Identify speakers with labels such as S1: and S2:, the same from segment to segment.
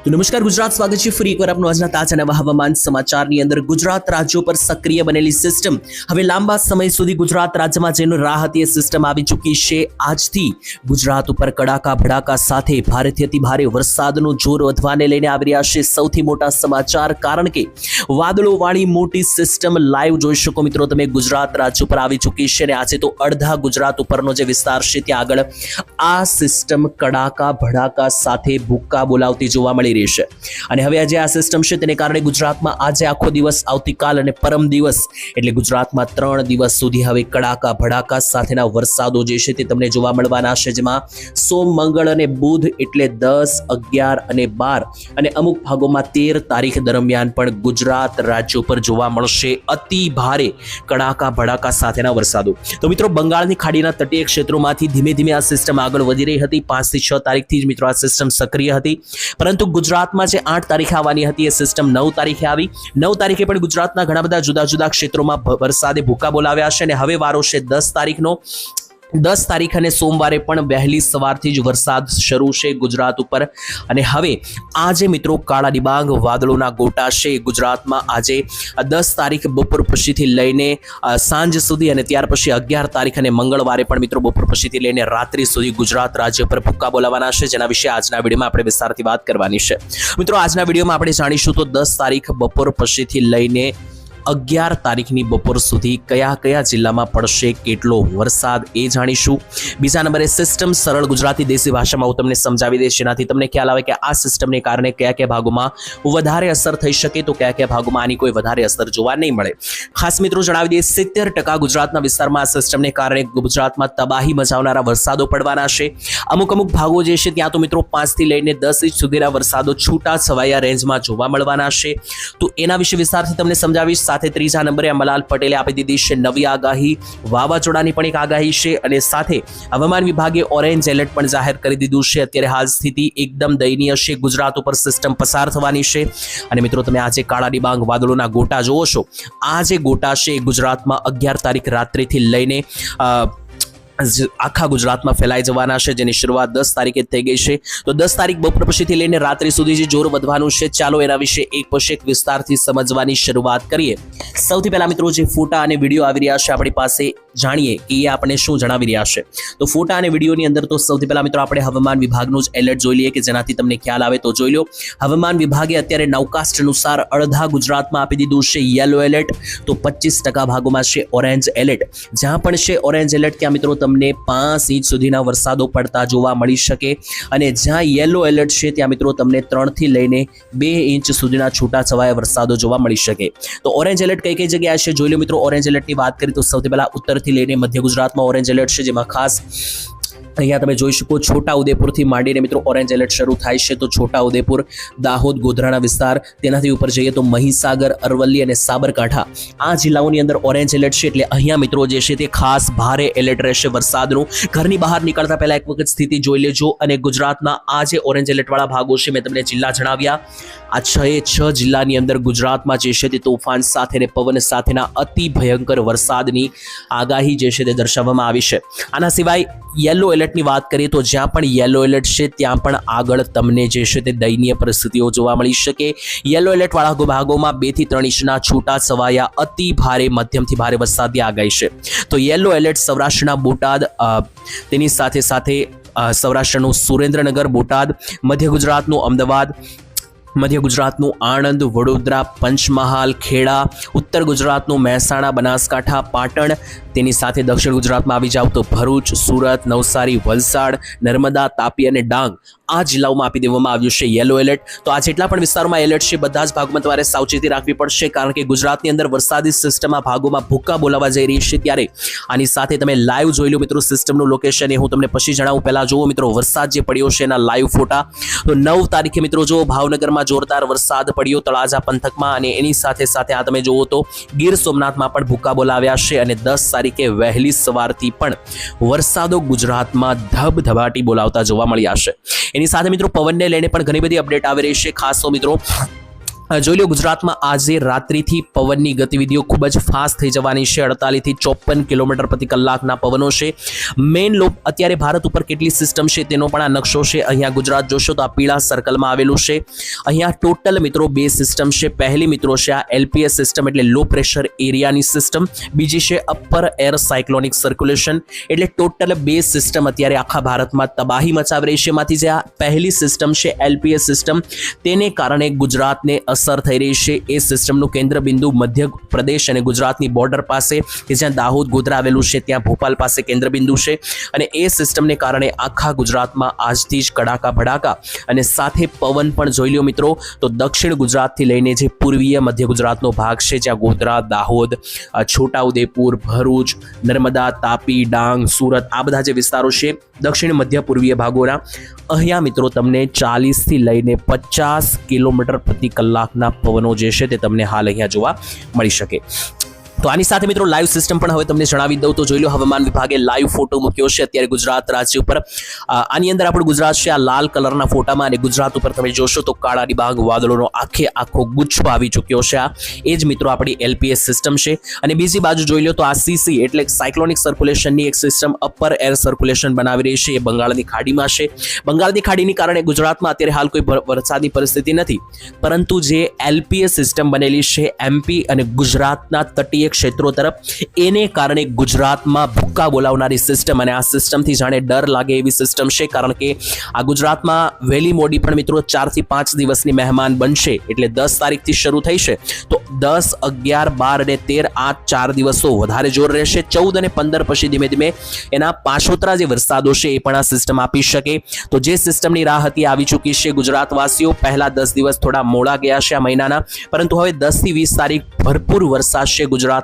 S1: તો નમસ્કાર ગુજરાત, સ્વાગત છે ફરી એકવાર આપનું આજના તાજા નવા હવામાન સમાચારની અંદર। ગુજરાત રાજ્યો પર સક્રિય બનેલી સિસ્ટમ હવે લાંબા સમય સુધી ગુજરાત રાજ્યમાં જેનું રાહ હતી એ સિસ્ટમ આવી ચૂકી છે। આજથી ગુજરાત ઉપર કડાકા ભડાકા સાથે ભારેથી અતિ ભારે વરસાદનું જોર વધવાને લઈને આવી રહ્યા છે સૌથી મોટા સમાચાર, કારણ કે વાદળોવાળી મોટી સિસ્ટમ લાઈવ જોઈ શકો મિત્રો તમે ગુજરાત રાજ્ય ઉપર આવી ચૂકી છે અને આજે તો અડધા ગુજરાત ઉપરનો જે વિસ્તાર છે ત્યાં આગળ આ સિસ્ટમ કડાકા ભડાકા સાથે ભૂક્કા બોલાવતી જોવા મળી રહી છે। અને હવે આજે આ સિસ્ટમ છે તેને કારણે ગુજરાતમાં આજે આખો દિવસ, આવતીકાલ અને પરમ દિવસ એટલે ગુજરાતમાં 3 દિવસ સુધી હવે કડાકા ભડાકા સાથેના વરસાદો જે છે તે તમને જોવા મળવાના છે, જેમાં સોમ, મંગળ અને બુધ એટલે 10, 11 અને 12 અને અમુક ભાગોમાં 13 તારીખ દરમિયાન પણ ગુજરાત રાજ્ય ઉપર જોવા મળશે અતિ ભારે કડાકા ભડાકા સાથેના વરસાદો। તો મિત્રો બંગાળની ખાડીના તટીય ક્ષેત્રોમાંથી ધીમે ધીમે આ સિસ્ટમ આગળ વધી રહી હતી। 5 થી 6 તારીખથી જ મિત્રો આ સિસ્ટમ સક્રિય હતી, પરંતુ ગુજરાતમાં જે 8 તારીખે આવવાની હતી એ સિસ્ટમ 9 તારીખે આવી। 9 તારીખે પણ ગુજરાતના ઘણા બધા જુદા જુદા ક્ષેત્રોમાં વરસાદે ભૂક્કા બોલાવ્યા છે અને હવે વારો છે 10 તારીખનો। 10 તારીખ અને સોમવારે પણ વહેલી સવારથી જ વરસાદ શરૂ છે ગુજરાત ઉપર। અને હવે આજે મિત્રો કાળા ડિબાંગ વાદળોના ગોટા છે ગુજરાતમાં આજે 10 તારીખ બપોર પછીથી લઈને સાંજ સુધી અને ત્યાર પછી 11 તારીખ અને મંગળવારે પણ મિત્રો બપોર પછીથી લઈને રાત્રિ સુધી ગુજરાત રાજ્ય પર ભૂક્કા બોલાવાના છે, જેના વિશે આજના વિડીયોમાં આપણે વિસ્તારથી વાત કરવાની છે। મિત્રો આજના વિડીયોમાં આપણે જાણીશું તો 10 તારીખ બપોર પછીથી લઈને 11 તારીખની બપોર સુધી કયા કયા જિલ્લામાં પડશે કેટલો વરસાદ એ જાણીશું। બીજા નંબરે સિસ્ટમ સરળ ગુજરાતી દેશી ભાષામાં હું તમને સમજાવી દઈશ, જેનાથી તમને ખ્યાલ આવે કે આ સિસ્ટમને કારણે કયા કયા ભાગોમાં વધારે અસર થઈ શકે તો કયા કયા ભાગોમાં આની કોઈ વધારે અસર જોવા નહીં મળે। ખાસ મિત્રો જણાવી દઈએ 70% ગુજરાતના વિસ્તારમાં આ સિસ્ટમને કારણે ગુજરાતમાં તબાહી મચાવનારા વરસાદો પડવાના છે। અમુક ભાગો જે છે ત્યાં તો મિત્રો 5 થી લઈને 10 ઇંચ સુધીના વરસાદો છૂટા છવાયા રેન્જમાં જોવા મળવાના છે, તો એના વિશે વિસ્તારથી તમને સમજાવીશ। સાથે ત્રીજા નંબરે અંબાલાલ પટેલે આપી દીધી છે નવી આગાહી, વાવાઝોડાની પણ એક આગાહી છે અને સાથે હવામાન વિભાગે ઓરેન્જ એલર્ટ પણ જાહેર કરી દીધું છે। અત્યારે હાલ સ્થિતિ એકદમ દયનીય છે, ગુજરાત ઉપર સિસ્ટમ પસાર થવાની છે અને મિત્રો તમે આજે કાળા ડિબાંગ વાદળોના ગોટા જોવો છો। આ જે ગોટા છે ગુજરાતમાં 11 તારીખ રાત્રિથી લઈને આખા ગુજરાતમાં ફેલાઈ જવાના છે, જેની શરૂઆત 10 તારીખે થઈ ગઈ છે। તો 10 તારીખ બપોર પછીથી લઈને રાત્રિ સુધી જે જોર વધવાનું છે, ચાલો એના વિશે એક પછી એક વિસ્તારથી સમજવાની શરૂઆત કરીએ। સૌથી પહેલા મિત્રો જે ફોટા અને વિડીયો આવી રહ્યા છે આપણી પાસે, જાણીએ કે એ આપણે શું જણાવી રહ્યા છે। તો ફોટા અને વિડીયોની અંદર તો સૌથી પહેલા મિત્રો આપણે હવામાન વિભાગનું જ એલર્ટ જોઈ લઈએ કે જેનાથી તમને ખ્યાલ આવે તો જોઈ લો। હવામાન વિભાગે અત્યારે નવકાસ્ટ અનુસાર અડધા ગુજરાતમાં આપી દીધું છે યલો એલર્ટ, તો 25% ભાગોમાં છે ઓરેન્જ એલર્ટ। જ્યાં પણ છે ઓરેન્જ એલર્ટ ત્યાં મિત્રો તમને 5 ઇંચ સુધીના વરસાદો પડતા જોવા મળી શકે અને જ્યાં યલો એલર્ટ છે ત્યાં મિત્રો તમને 3 થી લઈને 2 ઇંચ સુધીના છૂટાછવાયા વરસાદો જોવા મળી શકે। તો ઓરેન્જ એલર્ટ કઈ કઈ જગ્યાએ છે જોઈ લો મિત્રો। ઓરેન્જ એલર્ટની વાત કરીએ તો સૌથી પહેલા ઉત્તરથી લઈને મધ્ય ગુજરાતમાં ઓરેન્જ એલર્ટ છે, જેમાં ખાસ અહીંયા તમે જોઈ શકો છોટા ઉદેપુરથી માંડીને મિત્રો ઓરેન્જ એલર્ટ શરૂ થાય છે। તો છોટા ઉદેપુર, દાહોદ, ગોધરાના વિસ્તાર, તેનાથી ઉપર જઈએ તો મહીસાગર, અરવલ્લી અને સાબરકાંઠા આ જિલ્લાઓની અંદર ઓરેન્જ એલર્ટ છે, એટલે અહીંયા મિત્રો જે છે તે ખાસ ભારે એલર્ટ રહેશે વરસાદનું। ઘરની બહાર નીકળતા પહેલા એક વખત સ્થિતિ જોઈ લેજો। અને ગુજરાતના આ જે ઓરેન્જ એલર્ટવાળા ભાગો છે મેં તમને જિલ્લા જણાવ્યા, આ 6 જિલ્લાની અંદર ગુજરાતમાં જે છે તે તોફાન સાથે અને પવન સાથેના અતિ ભયંકર વરસાદની આગાહી જે છે તે દર્શાવવામાં આવી છે। આના સિવાય યલો એલર્ટની વાત કરીએ તો જ્યાં પણ યલો એલર્ટ છે ત્યાં પણ આગળ તમને જે છે તે દયનીય પરિસ્થિતિઓ જોવા મળી શકે। યલો એલર્ટ વાળા ભાગોમાં 2 થી 3 ઇંચના છૂટા છવાયા અતિ ભારે મધ્યમથી ભારે વરસાદની આગાહી છે। તો યલો એલર્ટ સૌરાષ્ટ્રના બોટાદ, તેની સાથે સાથે સૌરાષ્ટ્રનું સુરેન્દ્રનગર, બોટાદ, મધ્ય ગુજરાતનું અમદાવાદ, મધ્ય ગુજરાતનું આણંદ, વડોદરા, પંચમહાલ, ખેડા, ઉત્તર ગુજરાતનું મહેસાણા, બનાસકાંઠા, પાટણ, તેની સાથે દક્ષિણ ગુજરાતમાં આવી જાવ તો ભરૂચ, સુરત, નવસારી, વલસાડ, નર્મદા, તાપી અને ડાંગ આ જિલ્લાઓમાં આપી દેવામાં આવ્યું છે યલો એલર્ટ। તો આ જેટલા પણ વિસ્તારોમાં એલર્ટ છે બધા જ ભાગમાં તમારે સાવચેતી રાખવી પડશે, કારણ કે ગુજરાતની અંદર વરસાદી સિસ્ટમના ભાગોમાં ભૂક્કા બોલાવા જઈ રહી છે। ત્યારે આની સાથે તમે લાઈવ જોઈ લો મિત્રો સિસ્ટમનું લોકેશન, એ હું તમને પછી જણાવું। પહેલા જુઓ મિત્રો વરસાદ જે પડ્યો છે એના લાઈવ ફોટા। તો 9 તારીખે મિત્રો જો ભાવનગરમાં જોરદાર વરસાદ પડ્યો તળાજા પંથકમાં, અને એની સાથે સાથે આ તમે જુઓ તો ગીર સોમનાથમાં પણ ભૂક્કા બોલાવ્યા છે અને 10 તારીખે વહેલી સવારથી પણ વરસાદો ગુજરાતમાં ધબધબાટી બોલાવતા જોવા મળ્યા છે। એની સાથે મિત્રો પવનને લઈને પણ ઘણી બધી અપડેટ આવી રહી છે। ખાસ તો મિત્રો જોઈ લો ગુજરાતમાં આજે રાત્રિથી પવનની ગતિવિધિઓ ખૂબ જ ફાસ્ટ થઈ જવાની છે. 48 થી 54 કિલોમીટર પ્રતિ કલાકના પવનો છે. મેઇન લો અત્યારે ભારત ઉપર કેટલી સિસ્ટમ છે તેનો પણ આ નકશો છે. અહીંયા ગુજરાત જોશો તો આ પીળા સર્કલમાં આવેલું છે. અહીંયા ટોટલ મિત્રો 2 સિસ્ટમ છે. પહેલી મિત્રો છે આ LPS સિસ્ટમ એટલે લો પ્રેશર એરિયાની સિસ્ટમ, બીજી છે અપર એર સાયક્લોનિક સર્ક્યુલેશન. એટલે ટોટલ 2 સિસ્ટમ અત્યારે આખા ભારતમાં તબાહી મચાવી રહી છે. એમાંથી જે આ પહેલી સિસ્ટમ છે LPS સિસ્ટમ, તેને કારણે ગુજરાતને અસર થઈ રહી છે. એ સિસ્ટમનું કેન્દ્ર બિંદુ મધ્ય પ્રદેશ અને ગુજરાતની બોર્ડર પાસે કે જ્યાં દાહોદ ગોધરા આવેલું છે ત્યાં ભોપાલ પાસે કેન્દ્ર બિંદુ છે. અને એ સિસ્ટમને કારણે આખા ગુજરાતમાં આજથી જ કડાકા ભડાકા અને સાથે પવન પણ જોઈ લો મિત્રો તો દક્ષિણ ગુજરાતથી લઈને જે પૂર્વીય મધ્ય ગુજરાતનો ભાગ છે જ્યાં ગોધરા, દાહોદ, છોટાઉદેપુર, ભરૂચ, નર્મદા, તાપી, ડાંગ, સુરત આ બધા જે વિસ્તારો છે દક્ષિણ મધ્ય પૂર્વીય ભાગોના, અહીંયા મિત્રો તમને 40 થી લઈને 50 કિલોમીટર પ્રતિ કલાકના પવનો જે છે તે તમને હાલ અહીંયા જોવા મળી શકે. તો આની સાથે મિત્રો લાઈવ સિસ્ટમ પણ હવે તમને જણાવી દઉં તો જોઈ લો હવામાન વિભાગે લાઈવ ફોટો મૂક્યો છે અત્યારે ગુજરાત રાજ્ય ઉપર. આની અંદર આપણું ગુજરાત છે આ લાલ કલરના ફોટામાં, અને ગુજરાત ઉપર તમે જોશો તો કાળા ડિબાંગ વાદળોનો આખો ગુચ્છો આવી ચૂક્યો છે. આ એ જ મિત્રો આપણી LPS સિસ્ટમ છે. અને બીજી બાજુ જોઈ લો તો આ CC એટલે સાયક્લોનિક સર્ક્યુલેશનની એક સિસ્ટમ અપર એર સર્ક્યુલેશન બનાવી રહી છે. એ બંગાળની ખાડીમાં છે. બંગાળની ખાડીની કારણે ગુજરાતમાં અત્યારે હાલ કોઈ વરસાદની પરિસ્થિતિ નથી, પરંતુ જે LPS સિસ્ટમ બનેલી છે MP અને ગુજરાતના તટીય ક્ષેત્રો તરફ, એને કારણે ગુજરાતમાં ભૂક્કા બોલાવનારી સિસ્ટમ, અને આ સિસ્ટમથી જાણે ડર લાગે એવી સિસ્ટમ છે. કારણ કે આ ગુજરાતમાં વહેલી મોડી પણ મિત્રો 4 થી 5 દિવસની મહેમાન બનશે. એટલે 10 તારીખથી શરૂ થઈ છે તો 10, 11, 12 અને 13 આ 4 દિવસો વધારે જોર રહેશે. 14 અને 15 પછી ધીમે ધીમે એના પાછોતરા જે વરસાદો છે એ પણ આ સિસ્ટમ આપી શકે. તો જે સિસ્ટમની રાહ હતી આવી ચૂકી છે. ગુજરાતવાસીઓ પહેલા 10 દિવસ થોડા મોડા ગયા છે આ મહિનાના, પરંતુ હવે 10 થી 20 તારીખ ભરપૂર વરસાદ છે ગુજરાતમાં.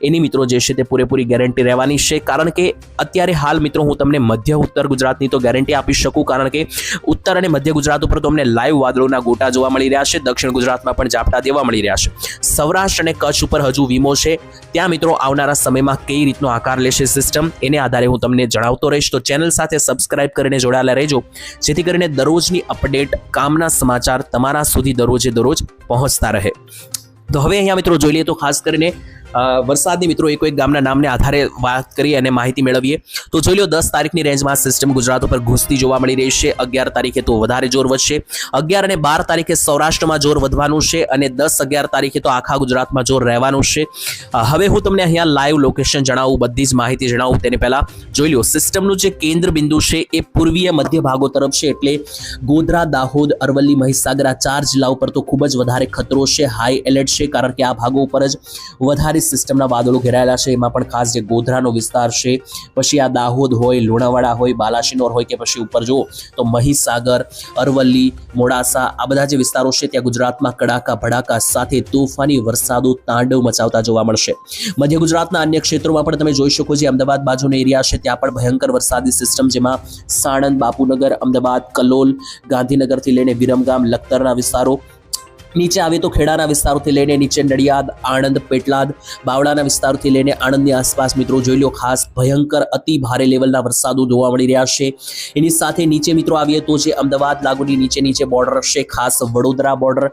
S1: એની મિત્રો જે છે તે પૂરેપૂરી ગેરંટી રહેવાની છે. કારણ કે અત્યારે હાલ મિત્રો હું તમને મધ્ય ઉત્તર ગુજરાતની તો ગેરંટી આપી શકું, કારણ કે ઉત્તર અને મધ્ય ગુજરાત ઉપર તો અમને લાઈવ વાદળોના ગોટા જોવા મળી રહ્યા છે. દક્ષિણ ગુજરાતમાં પણ ઝાપટા દેવા મળી રહ્યા છે. સૌરાષ્ટ્ર અને કચ્છ ઉપર હજુ વીમો છે. ત્યાં મિત્રો આવનારા સમયમાં કઈ રીતનો આકાર લેશે સિસ્ટમ એને આધારે હું તમને જણાવતો રહીશ. તો ચેનલ સાથે સબસ્ક્રાઇબ કરીને જોડાયેલા રહેજો, જેથી કરીને દરરોજની અપડેટ, કામના સમાચાર તમારા સુધી દરરોજ પહોંચતા રહે. તો હવે અહીંયા મિત્રો જોઈ લઈએ તો ખાસ કરીને વરસાદની મિત્રો એક ગામના નામને આધારે વાત કરી અને માહિતી મેળવીએ તો જોઈ લો 10 તારીખની રેન્જમાં સિસ્ટમ ગુજરાત ઉપર ઘૂસતી જોવા મળી રહી છે. 11 તારીખે તો વધારે જોર વધશે. 11 અને 12 તારીખે સૌરાષ્ટ્રમાં જોર વધવાનું છે, અને 10, 11 તારીખે તો આખા ગુજરાતમાં જોર રહેવાનું છે. હવે હું તમને અહીંયા લાઈવ લોકેશન જણાવું, બધી જ માહિતી જણાવું તેને પહેલા જોઈ લો સિસ્ટમનું જે કેન્દ્ર બિંદુ છે એ પૂર્વીય મધ્ય ભાગો તરફ છે. એટલે ગોધરા, દાહોદ, અરવલ્લી, મહીસાગર આ 4 જિલ્લા ઉપર તો ખૂબ જ વધારે ખતરો છે, હાઈ એલર્ટ છે. કારણ કે આ ભાગો ઉપર જ વધારે સિસ્ટમના વાદળો ઘેરાયેલા છે. એમાં પણ ખાસ જે ગોધરાનો વિસ્તાર છે, પછી આ દાહોદ હોય, લુણાવાડા હોય, બાલાસિનોર હોય કે પછી ઉપર જુઓ તો મહીસાગર, અરવલ્લી, મોડાસા આ બધા જે વિસ્તારો છે ત્યાં ગુજરાતમાં કડાકા ભડાકા સાથે તોફાની વરસાદો તાંડવ મચાવતા જોવા મળશે. મધ્ય ગુજરાતના અન્ય ક્ષેત્રોમાં પણ તમે જોઈ શકો છો અમદાવાદ બાજુનો એરિયા છે ત્યાં પણ ભયંકર વરસાદી સિસ્ટમ, જેમાં સાણંદ, બાપુનગર, અમદાવાદ, કલોલ, ગાંધીનગરથી લઈને વિરમગામ, લખતરના વિસ્તારો, નીચે આવે તો ખેડાના વિસ્તારોથી લઈને નીચે નડિયાદ, આણંદ, પેટલાદ, બાવળાના વિસ્તારોથી લઈને આણંદની આસપાસ મિત્રો જોઈ લો ખાસ ભયંકર અતિ ભારે લેવલના વરસાદો જોવા મળી રહ્યા છે. એની સાથે નીચે મિત્રો આવીએ તો જે અમદાવાદ લાગુની નીચે બોર્ડર છે, ખાસ વડોદરા બોર્ડર,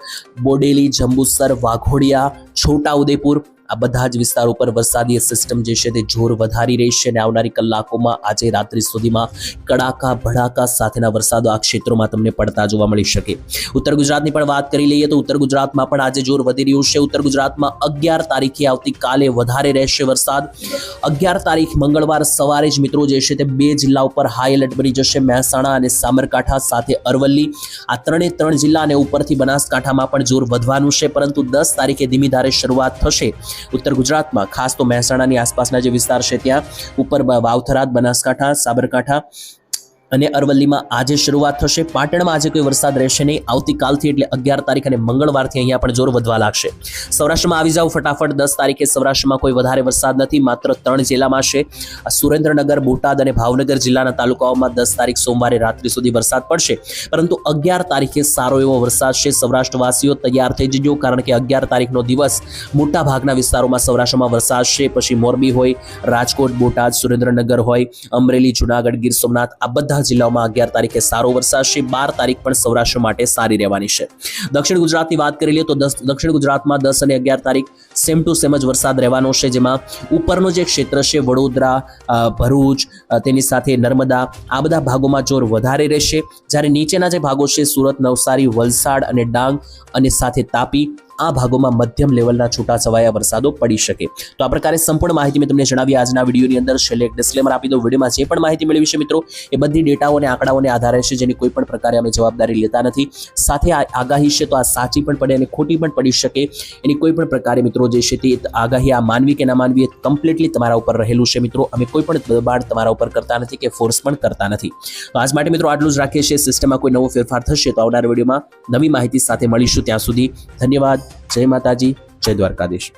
S1: બોડેલી, જંબુસર, વાઘોડિયા, છોટાઉદેપુર આ બધા જ વિસ્તારો પર વરસાદી સિસ્ટમ જે છે તે જોર વધારી રહી છે. અને આવનારી કલાકોમાં આજે રાત્રિ સુધીમાં કડાકા ભડાકા સાથેના વરસાદો આ ક્ષેત્રોમાં તમને પડતા જોવા મળી શકે. ઉત્તર ગુજરાતની પણ વાત કરી લઈએ તો ઉત્તર ગુજરાતમાં પણ આજે જોર વધી રહ્યું છે. ઉત્તર ગુજરાતમાં 11 તારીખે આવતીકાલે વધારે રહેશે વરસાદ. 11 તારીખ મંગળવાર સવારે જ મિત્રો જે છે તે 2 જિલ્લા ઉપર હાઈ એલર્ટ બની જશે, મહેસાણા અને સાબરકાંઠા સાથે અરવલ્લી. આ 3 જિલ્લા અને ઉપરથી બનાસકાંઠામાં પણ જોર વધવાનું છે. પરંતુ 10 તારીખે ધીમી ધારે શરૂઆત થશે ઉત્તર ગુજરાતમાં, ખાસ તો મહેસાણાની આસપાસના જે વિસ્તાર છે ત્યાં ઉપર વાવથરાદ, બનાસકાંઠા, સાબરકાંઠા અને અરવલ્લીમાં આજે શરૂઆત થશે. પાટણમાં આજે કોઈ વરસાદ રહેશે નહીં. આવતીકાલથી એટલે 11 તારીખ અને મંગળવારથી અહીંયા પણ જોર વધવા લાગશે. સૌરાષ્ટ્રમાં આવી જાવ ફટાફટ. 10 તારીખે સૌરાષ્ટ્રમાં કોઈ વધારે વરસાદ નથી, માત્ર 3 જિલ્લામાં છે. સુરેન્દ્રનગર, બોટાદ અને ભાવનગર જિલ્લાના તાલુકાઓમાં 10 તારીખ સોમવારે રાત્રિ સુધી વરસાદ પડશે. પરંતુ 11 તારીખે સારો એવો વરસાદ છે. સૌરાષ્ટ્રવાસીઓ તૈયાર થઈ જજો, કારણ કે 11 તારીખનો દિવસ મોટા ભાગના વિસ્તારોમાં સૌરાષ્ટ્રમાં વરસાદ છે. પછી મોરબી હોય, રાજકોટ, બોટાદ, સુરેન્દ્રનગર હોય, અમરેલી, જુનાગઢ, ગીર સોમનાથ આ બધા જિલ્લાઓમાં 11 તારીખે સારો વરસાદ છે, 12 તારીખ પણ સૌરાષ્ટ્ર માટે સારી રહેવાની છે. દક્ષિણ ગુજરાતની વાત કરી લઈએ તો દક્ષિણ ગુજરાતમાં 10 અને 11 તારીખ સેમ ટુ સેમ જ વરસાદ રહેવાનો છે, જેમાં ઉપરનો જે ક્ષેત્ર છે વડોદરા, ભરૂચ, તેની સાથે નર્મદા, આ બધા ભાગોમાં જોર વધારે રહેશે, જ્યારે નીચેના જે ભાગો છે સુરત, નવસારી, વલસાડ અને ડાંગ અને સાથે તાપી, આ ભાગોમાં મધ્યમ લેવલના છૂટાછવાયા વરસાદો પડી શકે. તો આ પ્રકારે સંપૂર્ણ માહિતી મેં તમને જણાવી આજના વિડીયોની અંદર. છેલ્લે એક ડિસ્ક્લેમર આપી દો, વિડીયોમાં જે પણ માહિતી મેળવી છે મિત્રો એ બધી ડેટાઓ અને આંકડાઓને આધારે છે, જેની કોઈ પણ પ્રકારે અમે જવાબદારી લેતા નથી. સાથે આ આગાહી છે તો આ સાચી પણ પડે અને ખોટી પણ પડી શકે, એની કોઈ પણ પ્રકારે મિત્રો જે છે તે આગાહી આ માનવી કે ના માનવી એ કમ્પ્લીટલી તમારા ઉપર રહેલું છે મિત્રો. અમે કોઈ પણ દબાણ તમારા ઉપર કરતા નથી કે ફોર્સ પણ કરતા નથી. તો આજ માટે મિત્રો આટલું જ રાખીએ છીએ. સિસ્ટમમાં કોઈ નવો ફેરફાર થશે તો આવનાર વિડીયોમાં નવી માહિતી સાથે મળીશું. ત્યાં સુધી ધન્યવાદ. જય માતાજી, જય દ્વારકાધીશ.